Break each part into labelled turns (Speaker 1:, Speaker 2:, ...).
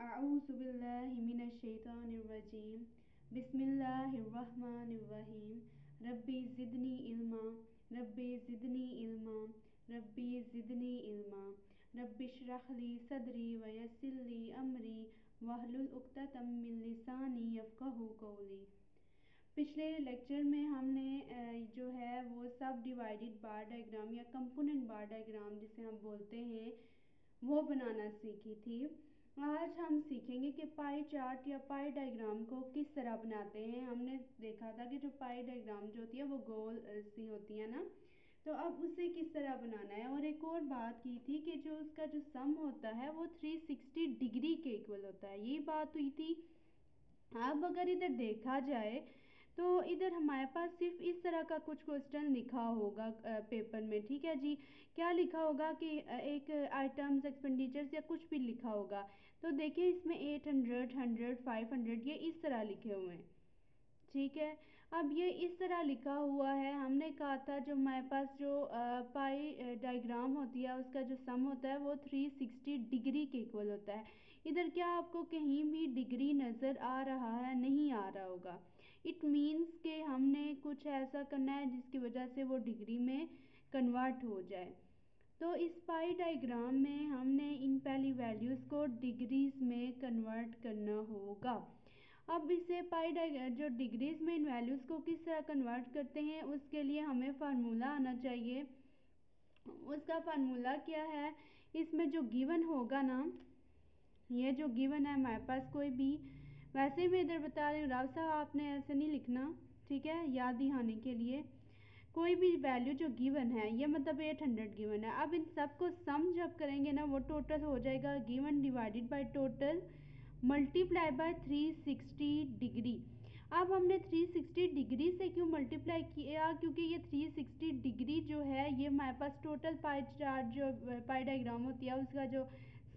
Speaker 1: अऊज़ुबिल्लाहि मिनश्शैतानिर्रजीम बिस्मिल्लाहिर्रहमानिर्रहीम रब्बी ज़िदनी इल्मा रब्बी ज़िदनी इल्मा रब्बी ज़िदनी इल्मा रब्बिश्रह ली सदरी वयस्सिर ली अमरी वहलुल उक़्दतम मिन लिसानी यफ़क़हू क़ौली। पिछले लेक्चर में हमने जो है वो सब डिवाइडेड बार डायग्राम या कंपोनेंट बार डायग्राम जिसे हम बोलते हैं वो बनाना सीखी थी। आज हम सीखेंगे कि पाई चार्ट या पाई डायग्राम को किस तरह बनाते हैं। हमने देखा था कि जो पाई डायग्राम जो होती है वो गोल सी होती है ना, तो अब उसे किस तरह बनाना है। और एक और बात की थी कि जो उसका जो सम होता है वो 360 डिग्री के इक्वल होता है, यही बात हुई थी। अब अगर इधर देखा जाए तो इधर हमारे पास सिर्फ इस तरह का कुछ क्वेश्चन लिखा होगा पेपर में, ठीक है जी। क्या लिखा होगा कि एक आइटम्स एक्सपेंडिचर्स या कुछ भी लिखा होगा, तो देखिए इसमें 800 100 500 ये इस तरह लिखे हुए हैं, ठीक है। अब ये इस तरह लिखा हुआ है, हमने कहा था जो हमारे पास जो पाई डायग्राम होती है उसका जो सम होता है वो 360 डिग्री के इक्वल होता है। इधर क्या आपको कहीं भी डिग्री नज़र आ रहा है? नहीं आ रहा होगा। इट मीन्स कि हमने कुछ ऐसा करना है जिसकी वजह से वो डिग्री में कन्वर्ट हो जाए। तो इस पाई डायग्राम में हमने इन पहली वैल्यूज़ को डिग्रीज में कन्वर्ट करना होगा। अब इसे पाई जो डिग्रीज में इन वैल्यूज़ को किस तरह कन्वर्ट करते हैं उसके लिए हमें फार्मूला आना चाहिए। उसका फार्मूला क्या है? इसमें जो गिवन होगा ना, ये जो गिवन है हमारे पास कोई भी, वैसे मैं इधर बता रही हूँ राव साहब आपने ऐसे नहीं लिखना, ठीक है, याद दिखाने के लिए। कोई भी वैल्यू जो गिवन है ये मतलब 800 गिवन है। अब इन सब को सम जब करेंगे ना वो टोटल हो जाएगा given divided by total multiply by 360 degree. अब हमने 360 डिग्री से क्यों मल्टीप्लाई किया? क्योंकि ये 360 डिग्री जो है ये हमारे पास टोटल पाई चार्ट जो पाई डायग्राम होती है उसका जो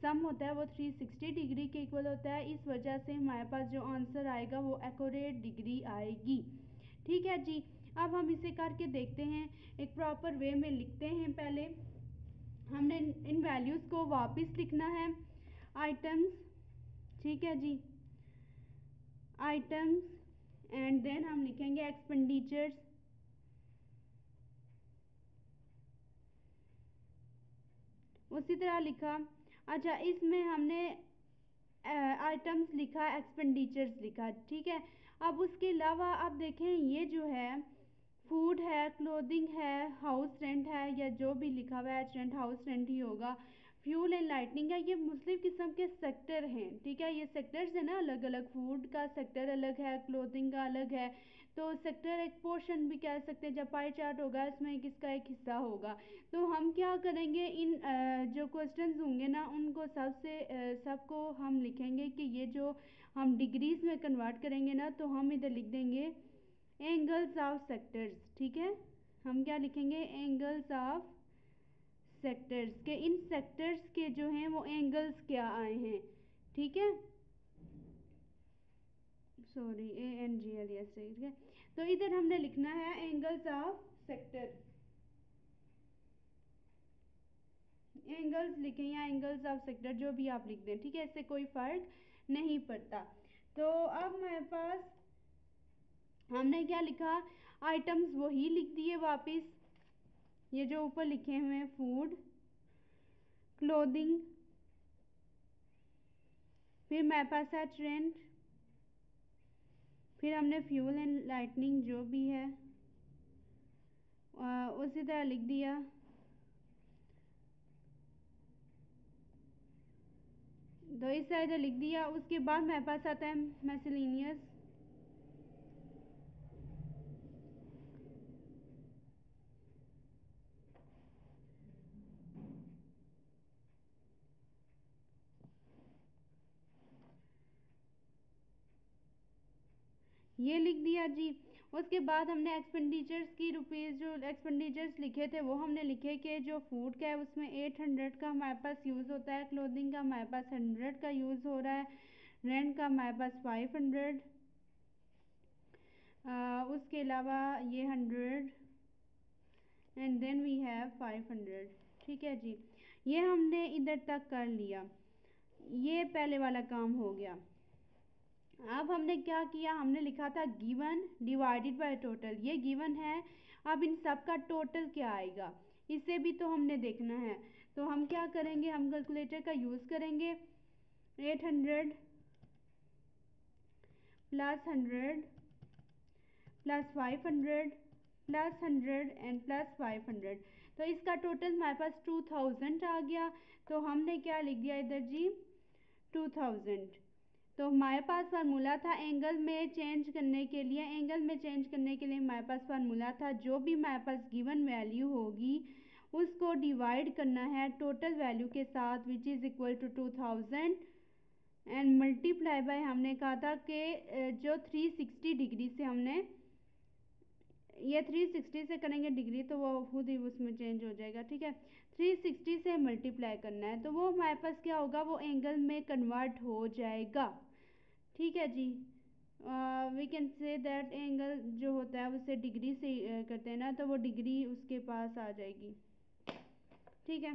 Speaker 1: सम होता है वो 360 डिग्री के इक्वल होता है। इस वजह से हमारे पास जो आंसर आएगा वो एक्यूरेट डिग्री आएगी, ठीक है जी। अब हम इसे करके देखते हैं, एक प्रॉपर वे में लिखते हैं। पहले हमने इन वैल्यूज़ को वापस लिखना है, आइटम्स, ठीक है जी, आइटम्स, एंड देन हम लिखेंगे एक्सपेंडिचर्स, उसी तरह लिखा। अच्छा, इसमें हमने आइटम्स लिखा, एक्सपेंडिचर्स लिखा, ठीक है। अब उसके अलावा अब देखें ये जो है फूड है, क्लोथिंग है, हाउस रेंट है, या जो भी लिखा हुआ है रेंट हाउस रेंट ही होगा, फ्यूल एंड लाइटनिंग है, ये मुख्तलिफ किस्म के सेक्टर हैं, ठीक है। ये सेक्टर्स है ना अलग अलग, फूड का सेक्टर अलग है, क्लोथिंग का अलग है, तो सेक्टर एक पोर्शन भी कह सकते हैं। जब पाई चार्ट होगा इसमें किसका एक हिस्सा होगा। तो हम क्या करेंगे, इन जो क्वेश्चंस होंगे ना उनको सबको हम लिखेंगे कि ये जो हम डिग्रीज में कन्वर्ट करेंगे ना तो हम इधर लिख देंगे एंगल्स ऑफ सेक्टर्स, ठीक है। हम क्या लिखेंगे? एंगल्स ऑफ सेक्टर्स के, इन सेक्टर्स के जो हैं वो एंगल्स क्या आए हैं, ठीक है। सॉरी ANGLS, ठीक है। तो इधर हमने लिखना है एंगल्स ऑफ सेक्टर, एंगल्स लिखें या एंगल्स ऑफ सेक्टर जो भी आप लिख दें, ठीक है, इससे कोई फर्क नहीं पड़ता। तो अब मेरे पास हमने क्या लिखा, आइटम्स वही लिख दिए वापस, ये जो ऊपर लिखे हुए हैं, फूड, क्लोथिंग, फिर मेरे पास है रेंट, फिर हमने फ्यूल एंड लाइटनिंग जो भी है उसी तरह लिख दिया। तो इस तरह इधर लिख दिया। उसके बाद मेरे पास आता है मैसेलिनियस, ये लिख दिया जी। उसके बाद हमने एक्सपेंडिचर्स की रुपीज़ जो एक्सपेंडिचर्स लिखे थे वो हमने लिखे कि जो फूड का है उसमें 800 का हमारे पास यूज़ होता है, क्लोथिंग का हमारे पास 100 का यूज़ हो रहा है, रेंट का हमारे पास 500, उसके अलावा ये 100 एंड देन वी हैव 500, ठीक है जी। ये हमने इधर तक कर लिया। ये पहले वाला काम हो गया। अब हमने क्या किया, हमने लिखा था गिवन डिवाइडेड बाय टोटल, ये गिवन है। अब इन सब का टोटल क्या आएगा इसे भी तो हमने देखना है। तो हम क्या करेंगे, हम कैलकुलेटर का यूज़ करेंगे। 800 plus 100 plus 500 plus 100 and plus 500, तो इसका टोटल हमारे पास 2000 आ गया। तो हमने क्या लिख दिया इधर जी, 2000। तो हमारे पास फार्मूला था एंगल में चेंज करने के लिए, एंगल में चेंज करने के लिए हमारे पास फार्मूला था जो भी हमारे पास गिवन वैल्यू होगी उसको डिवाइड करना है टोटल वैल्यू के साथ which is equal to 2000 and multiply by, हमने कहा था कि जो 360 डिग्री से हमने ये 360 से करेंगे डिग्री तो वो खुद ही उसमें चेंज हो जाएगा, ठीक है। 360 से मल्टीप्लाई करना है तो वो हमारे पास क्या होगा, वो एंगल में कन्वर्ट हो जाएगा, ठीक है जी। We can say that angle जो होता है उसे डिग्री से करते हैं ना, तो वो डिग्री उसके पास आ जाएगी, ठीक है।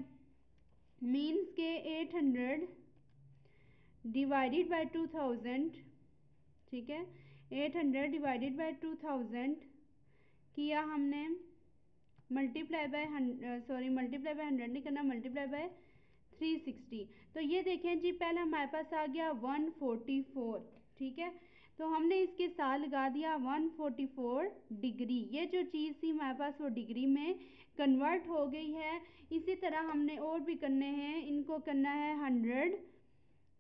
Speaker 1: मीन्स के 800 डिवाइडेड बाय 2000, ठीक है। 800 डिवाइडेड बाय 2000 किया हमने, मल्टीप्लाई बाय मल्टीप्लाई बाय 100 नहीं करना, मल्टीप्लाई बाय 360। तो ये देखें जी, पहले हमारे पास आ गया 144, ठीक है। तो हमने इसके साथ लगा दिया 144 डिग्री, ये जो चीज़ थी हमारे पास वो डिग्री में कन्वर्ट हो गई है। इसी तरह हमने और भी करने हैं, इनको करना है 100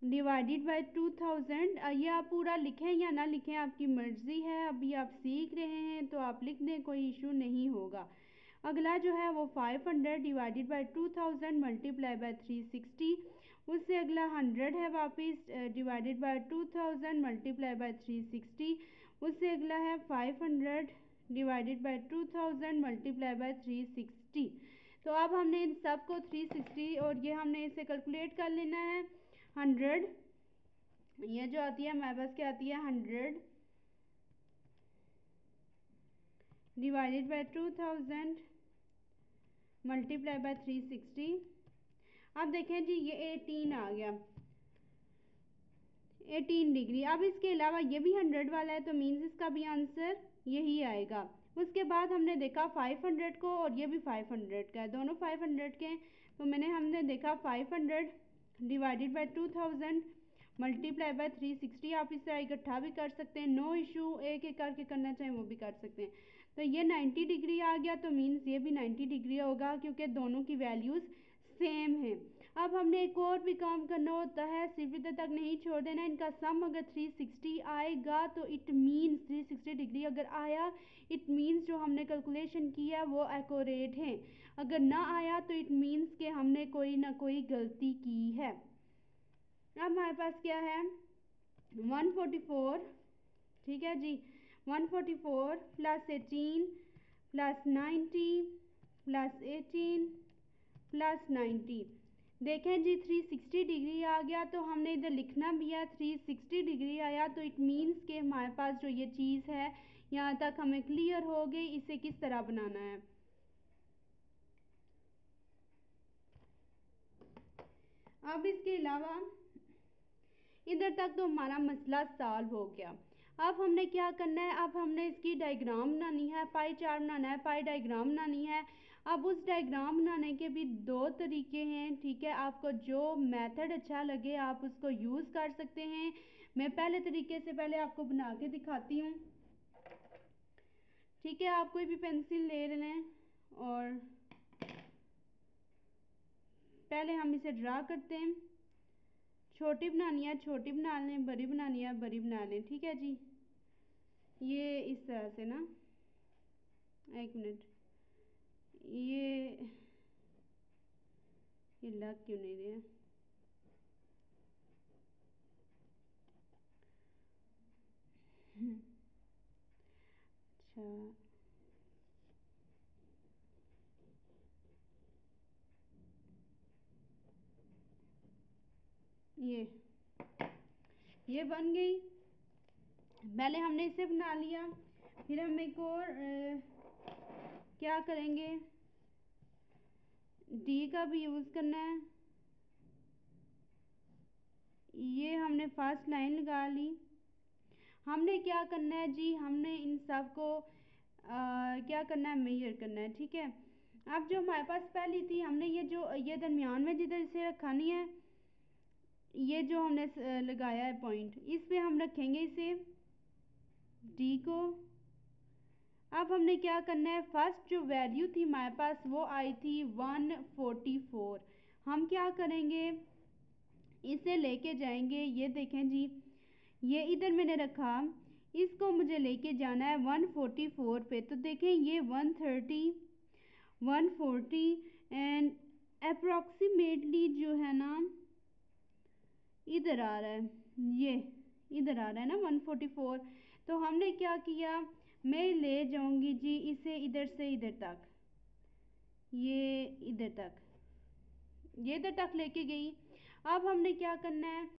Speaker 1: डिवाइडेड बाय 2000। ये आप पूरा लिखें या ना लिखें आपकी मर्जी है, अभी आप सीख रहे हैं तो आप लिख दें, कोई इशू नहीं होगा। अगला जो है वो 500 डिवाइडेड बाय 2000 मल्टीप्लाई बाय 360, उससे अगला 100 है वापस डिवाइडेड बाय 2000 मल्टीप्लाई बाय 360, उससे अगला है 500 डिवाइडेड बाय 2000 मल्टीप्लाई बाय 360। तो अब हमने इन सब को 360 और ये हमने इसे कैलकुलेट कर लेना है। 100 ये जो आती है हमारे पास क्या आती है, 100 डिवाइडेड बाय 2000 मल्टीप्लाई बाय 360। अब देखें जी ये 18 आ गया, 18 डिग्री। अब इसके अलावा ये भी 100 वाला है तो मीन्स इसका भी आंसर यही आएगा। उसके बाद हमने देखा 500 को और ये भी 500 का है, दोनों 500 के हैं। तो हमने देखा 500 डिवाइडेड बाय 2000 मल्टीप्लाई बाय 360। आप इसे इकट्ठा भी कर सकते हैं, नो इशू, एक एक करके करना चाहें वो भी कर सकते हैं। तो ये 90 डिग्री आ गया तो मीन्स ये भी 90 डिग्री होगा क्योंकि दोनों की वैल्यूज़ सेम है। अब हमने एक और भी काम करना होता है, सिर्फ इधर तक नहीं छोड़ देना, इनका सम अगर 360 आएगा तो इट मीन्स 360 डिग्री अगर आया इट मीन्स जो हमने कैलकुलेशन किया वो एक्यूरेट है, अगर ना आया तो इट मीन्स कि हमने कोई ना कोई गलती की है। अब हमारे पास क्या है 144, ठीक है जी। 144 प्लस 18 प्लस 90 प्लस 18 प्लस 90। देखें जी 360 डिग्री आ गया तो हमने इधर लिखना भी है 360 डिग्री आया तो इट मीन्स कि हमारे पास जो ये चीज़ है यहाँ तक हमें क्लियर हो गई। इसे किस तरह बनाना है, अब इसके अलावा इधर तक तो हमारा मसला सॉल्व हो गया। अब हमने क्या करना है, अब हमने इसकी डायग्राम बनानी है, पाई चार्ट बनाना है, पाई डायग्राम बनानी है। अब उस डायग्राम बनाने के भी दो तरीके हैं, ठीक है। आपको जो मेथड अच्छा लगे आप उसको यूज़ कर सकते हैं। मैं पहले तरीके से पहले आपको बना के दिखाती हूँ, ठीक है। आप कोई भी पेंसिल ले लें और पहले हम इसे ड्रा करते हैं। छोटी बनानी है छोटी बना लें, बड़ी बनानी है बड़ी बना लें, ठीक है जी। ये इस तरह से ना, एक मिनट, ये लग क्यों नहीं रहा, अच्छा ये बन गई। पहले हमने इसे बना लिया, फिर हम एक और क्या करेंगे, डी का भी यूज़ करना है। हमने फर्स्ट लाइन लगा ली। हमने क्या करना है जी, हमने इन सब को क्या करना है, मेजर करना है। ठीक है, अब जो हमारे पास पहली थी, हमने ये दरमियान में जिधर इसे रखा नहीं है, ये जो हमने लगाया है पॉइंट, इस पे हम रखेंगे इसे डी को। अब हमने क्या करना है, फर्स्ट जो वैल्यू थी हमारे पास वो आई थी 144। हम क्या करेंगे, इसे लेके जाएंगे, ये देखें जी, ये इधर मैंने रखा, इसको मुझे लेके जाना है 144 पे। तो देखें ये 130 140 एंड अप्रोक्सीमेटली जो है ना इधर आ रहा है, ये इधर आ रहा है ना 144। तो हमने क्या किया, मैं ले जाऊंगी जी इसे इधर से इधर तक, ये इधर तक, ये इधर तक लेके गई। अब हमने क्या करना है,